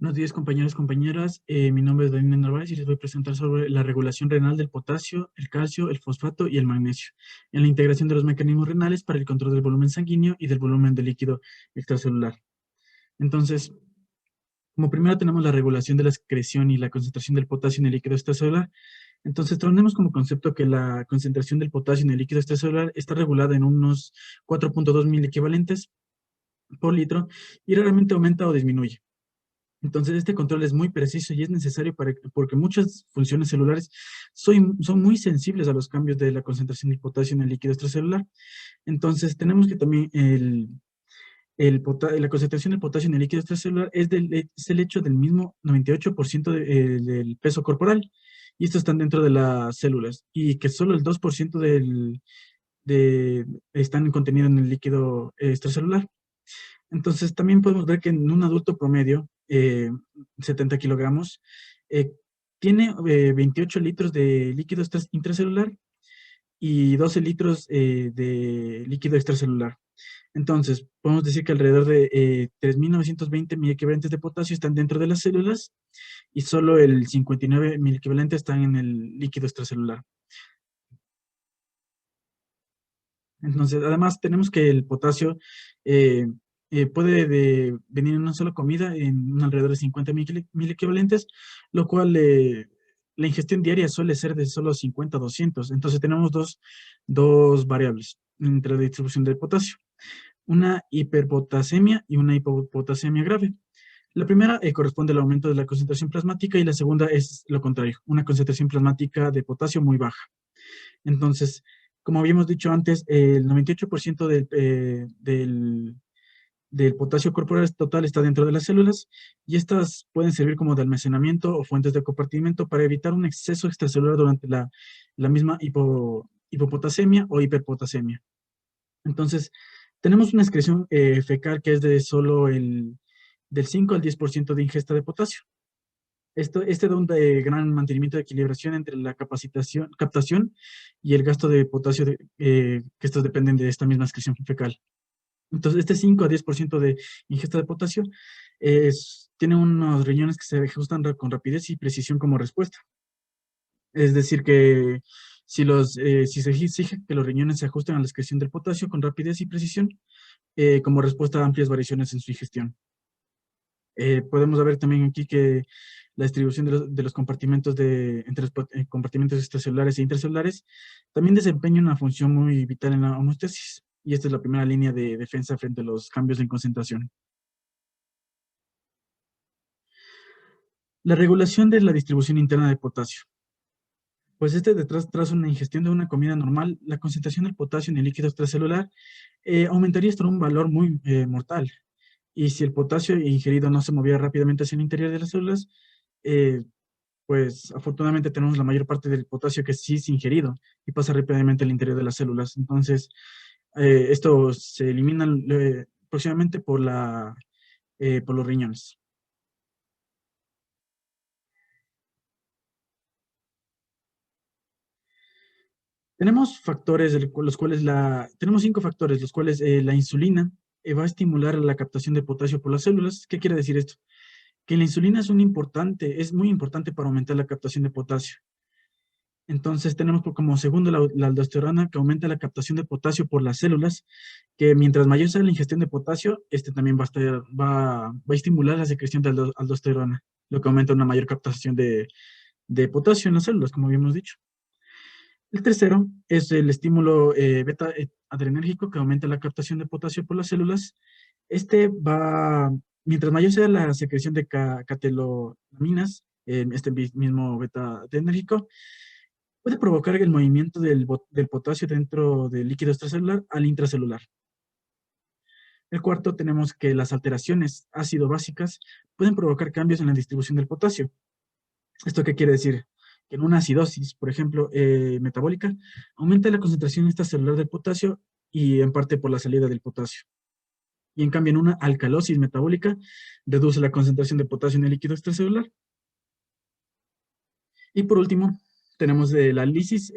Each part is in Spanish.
Buenos días, compañeros, compañeras. Mi nombre es Daniel Narváez y les voy a presentar sobre la regulación renal del potasio, el calcio, el fosfato y el magnesio, en la integración de los mecanismos renales para el control del volumen sanguíneo y del volumen de líquido extracelular. Entonces, como primero tenemos la regulación de la excreción y la concentración del potasio en el líquido extracelular. Entonces, tenemos como concepto que la concentración del potasio en el líquido extracelular está regulada en unos 4.2 mil equivalentes por litro y raramente aumenta o disminuye. Entonces, este control es muy preciso y es necesario porque muchas funciones celulares son muy sensibles a los cambios de la concentración de potasio en el líquido extracelular. Entonces, tenemos que también la concentración de potasio en el líquido extracelular es el hecho del mismo 98% del peso corporal. Y estos están dentro de las células. Y que solo el 2% están contenidos en el líquido extracelular. Entonces, también podemos ver que en un adulto promedio, 70 kilogramos, tiene 28 litros de líquido intracelular y 12 litros de líquido extracelular. Entonces, podemos decir que alrededor de 3.920 miliequivalentes de potasio están dentro de las células y solo el 59 miliequivalentes están en el líquido extracelular. Entonces, además tenemos que el potasio eh, puede venir en una sola comida en un alrededor de 50 mil equivalentes, lo cual la ingestión diaria suele ser de solo 50 a 200. Entonces tenemos dos variables entre la distribución del potasio, una hiperpotasemia y una hipopotasemia grave. La primera corresponde al aumento de la concentración plasmática y la segunda es lo contrario, una concentración plasmática de potasio muy baja. Entonces, como habíamos dicho antes, el 98% del potasio corporal total está dentro de las células y estas pueden servir como de almacenamiento o fuentes de compartimento para evitar un exceso extracelular durante la misma hipopotasemia o hiperpotasemia. Entonces, tenemos una excreción fecal que es de solo del 5 al 10% de ingesta de potasio. Este da un gran mantenimiento de equilibración entre la captación y el gasto de potasio, que estos dependen de esta misma excreción fecal. Entonces, este 5 a 10% de ingesta de potasio tiene unos riñones que se ajustan con rapidez y precisión como respuesta. Es decir, que si se exige que los riñones se ajusten a la excreción del potasio con rapidez y precisión, como respuesta a amplias variaciones en su ingestión. Podemos ver también aquí que la distribución de los compartimentos entre los compartimentos extracelulares e intracelulares también desempeña una función muy vital en la homeostasis. Y esta es la primera línea de defensa frente a los cambios en concentración. La regulación de la distribución interna de potasio. Pues tras una ingestión de una comida normal, la concentración del potasio en el líquido extracelular aumentaría hasta un valor muy mortal. Y si el potasio ingerido no se movía rápidamente hacia el interior de las células, eh, pues afortunadamente tenemos la mayor parte del potasio que sí es ingerido y pasa rápidamente al interior de las células. Entonces, esto se elimina próximamente por los riñones. Tenemos factores, tenemos 5 factores, los cuales la insulina va a estimular la captación de potasio por las células. ¿Qué quiere decir esto? Que la insulina es muy importante para aumentar la captación de potasio. Entonces tenemos como segundo la aldosterona, que aumenta la captación de potasio por las células, que mientras mayor sea la ingestión de potasio, este también va a estimular la secreción de aldosterona, lo que aumenta una mayor captación de potasio en las células, como habíamos dicho. El tercero es el estímulo beta adrenérgico, que aumenta la captación de potasio por las células. Mientras mayor sea la secreción de catecolaminas, este mismo beta adrenérgico, puede provocar el movimiento del potasio dentro del líquido extracelular al intracelular. El cuarto, tenemos que las alteraciones ácido-básicas pueden provocar cambios en la distribución del potasio. ¿Esto qué quiere decir? Que en una acidosis, por ejemplo, metabólica, aumenta la concentración extracelular del potasio y en parte por la salida del potasio. Y en cambio, en una alcalosis metabólica, reduce la concentración de potasio en el líquido extracelular. Y por último, tenemos la lisis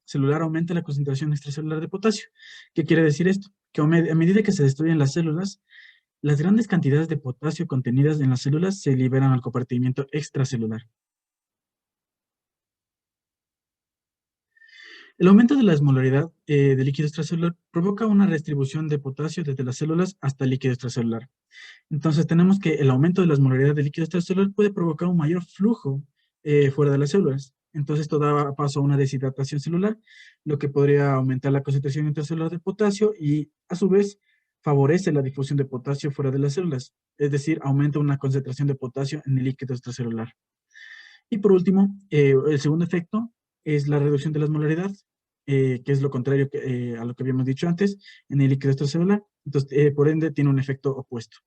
celular aumenta la concentración extracelular de potasio. ¿Qué quiere decir esto? Que a medida que se destruyen las células, Las grandes cantidades de potasio contenidas en las células se liberan al compartimiento extracelular. El aumento de la osmolaridad del líquido extracelular provoca una redistribución de potasio desde las células hasta el líquido extracelular. Entonces tenemos que el aumento de la osmolaridad del líquido extracelular puede provocar un mayor flujo fuera de las células. Entonces esto da paso a una deshidratación celular, lo que podría aumentar la concentración intracelular de potasio y a su vez favorece la difusión de potasio fuera de las células, es decir, aumenta una concentración de potasio en el líquido extracelular. Y por último, el segundo efecto es la reducción de la osmolaridad, que es lo contrario a lo que habíamos dicho antes, en el líquido extracelular. Entonces, por ende, tiene un efecto opuesto.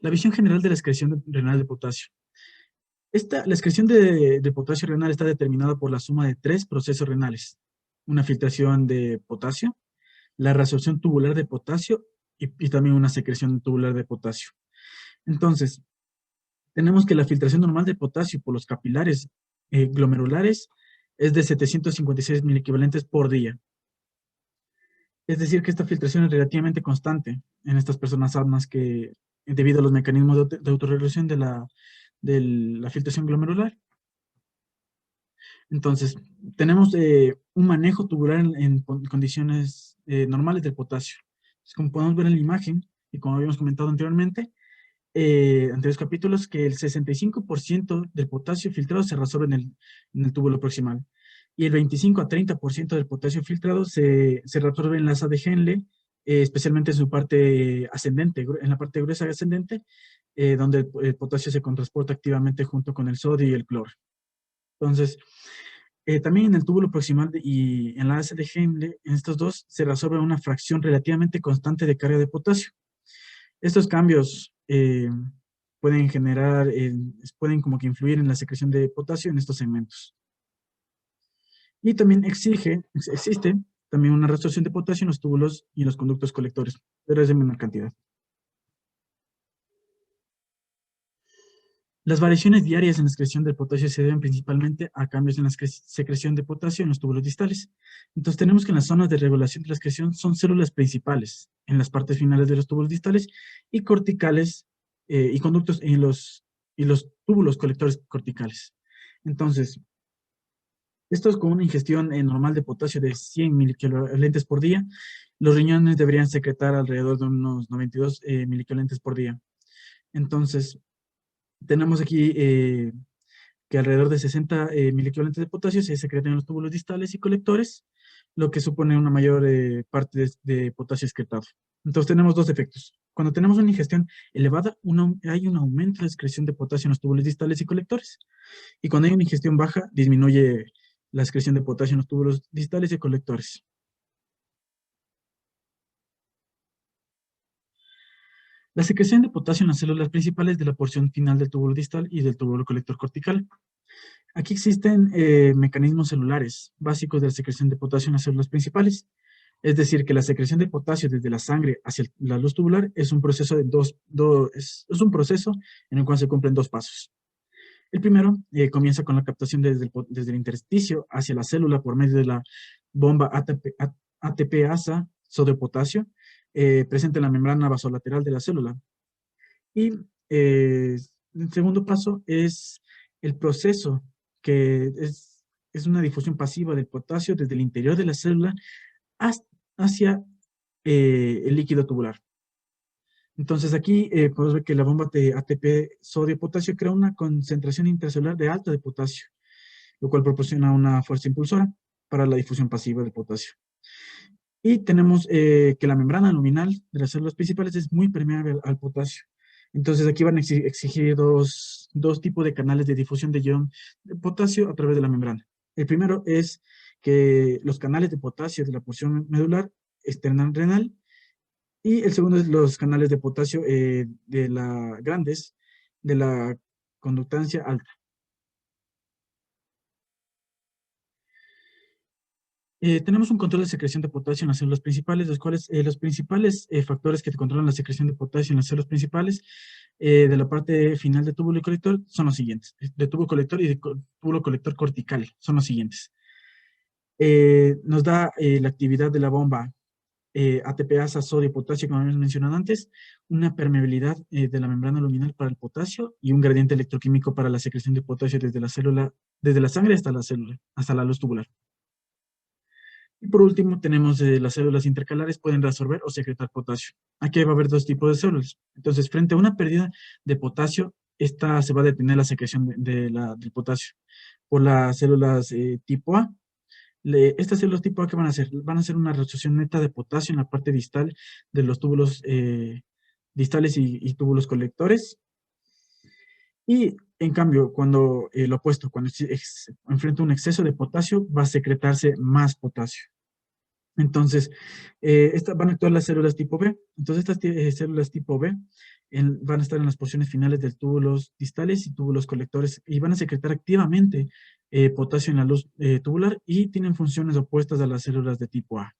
La visión general de la excreción renal de potasio. La excreción de potasio renal está determinada por la suma de tres procesos renales. Una filtración de potasio, la reabsorción tubular de potasio y también una secreción tubular de potasio. Entonces, tenemos que la filtración normal de potasio por los capilares glomerulares es de 756 miliequivalentes por día. Es decir, que esta filtración es relativamente constante en estas personas sanas que, debido a los mecanismos de autorregulación de la filtración glomerular. Entonces, tenemos un manejo tubular en condiciones normales del potasio. Entonces, como podemos ver en la imagen, y como habíamos comentado anteriormente, anteriores capítulos, que el 65% del potasio filtrado se reabsorbe en el túbulo proximal. Y el 25 a 30% del potasio filtrado se reabsorbe en la asa de Henle, especialmente en su parte ascendente, en la parte gruesa ascendente, donde el potasio se contrasporta activamente junto con el sodio y el cloro. Entonces, también en el túbulo proximal y en la asa de Henle, en estos dos se reabsorbe una fracción relativamente constante de carga de potasio. Estos cambios pueden generar, pueden como que influir en la secreción de potasio en estos segmentos. Y también existe también una restricción de potasio en los túbulos y en los conductos colectores, pero es de menor cantidad. Las variaciones diarias en la excreción del potasio se deben principalmente a cambios en la secreción de potasio en los túbulos distales. Entonces tenemos que en las zonas de regulación de la excreción son células principales en las partes finales de los túbulos distales y corticales y conductos en los túbulos colectores corticales. Entonces, esto es con una ingestión normal de potasio de 100 miliequivalentes por día. Los riñones deberían secretar alrededor de unos 92 miliequivalentes por día. Entonces, tenemos aquí que alrededor de 60 miliequivalentes de potasio se secretan en los túbulos distales y colectores, lo que supone una mayor parte de potasio excretado. Entonces tenemos dos efectos. Cuando tenemos una ingestión elevada, hay un aumento de la excreción de potasio en los túbulos distales y colectores. Y cuando hay una ingestión baja, disminuye la excreción de potasio en los túbulos distales y colectores. La secreción de potasio en las células principales de la porción final del túbulo distal y del túbulo colector cortical. Aquí existen mecanismos celulares básicos de la secreción de potasio en las células principales. Es decir, que la secreción de potasio desde la sangre hacia la luz tubular es un proceso es un proceso en el cual se cumplen dos pasos. El primero comienza con la captación desde el intersticio hacia la célula por medio de la bomba ATP-ASA sodio-potasio presente en la membrana vasolateral de la célula. Y el segundo paso es el proceso que es una difusión pasiva del potasio desde el interior de la célula hacia el líquido tubular. Entonces aquí podemos ver que la bomba de ATP sodio-potasio crea una concentración intracelular de alta de potasio, lo cual proporciona una fuerza impulsora para la difusión pasiva del potasio. Y tenemos que la membrana luminal de las células principales es muy permeable al potasio. Entonces aquí van a exigir dos tipos de canales de difusión de ion de potasio a través de la membrana. El primero es que los canales de potasio de la porción medular externa renal y el segundo es los canales de potasio grandes de la conductancia alta. Tenemos un control de secreción de potasio en las células principales, los cuales los principales factores que controlan la secreción de potasio en las células principales de la parte final del túbulo colector son los siguientes, de túbulo colector y de túbulo colector cortical son los siguientes. Nos da la actividad de la bomba ATPasa, sodio, potasio, como habíamos mencionado antes, una permeabilidad de la membrana luminal para el potasio y un gradiente electroquímico para la secreción de potasio desde la célula, desde la sangre hasta la célula, hasta la luz tubular. Y por último, tenemos las células intercalares, pueden reabsorber o secretar potasio. Aquí va a haber dos tipos de células. Entonces, frente a una pérdida de potasio, esta se va a detener la secreción del potasio. Por las células tipo A, estas células tipo A, ¿qué van a hacer? Van a hacer una reabsorción neta de potasio en la parte distal de los túbulos distales y túbulos colectores. Y en cambio, cuando lo opuesto, cuando enfrenta un exceso de potasio, va a secretarse más potasio. Entonces, estas van a actuar las células tipo B. Entonces, estas células tipo B van a estar en las porciones finales de túbulos distales y túbulos colectores y van a secretar activamente potasio en la luz tubular y tienen funciones opuestas a las células de tipo A.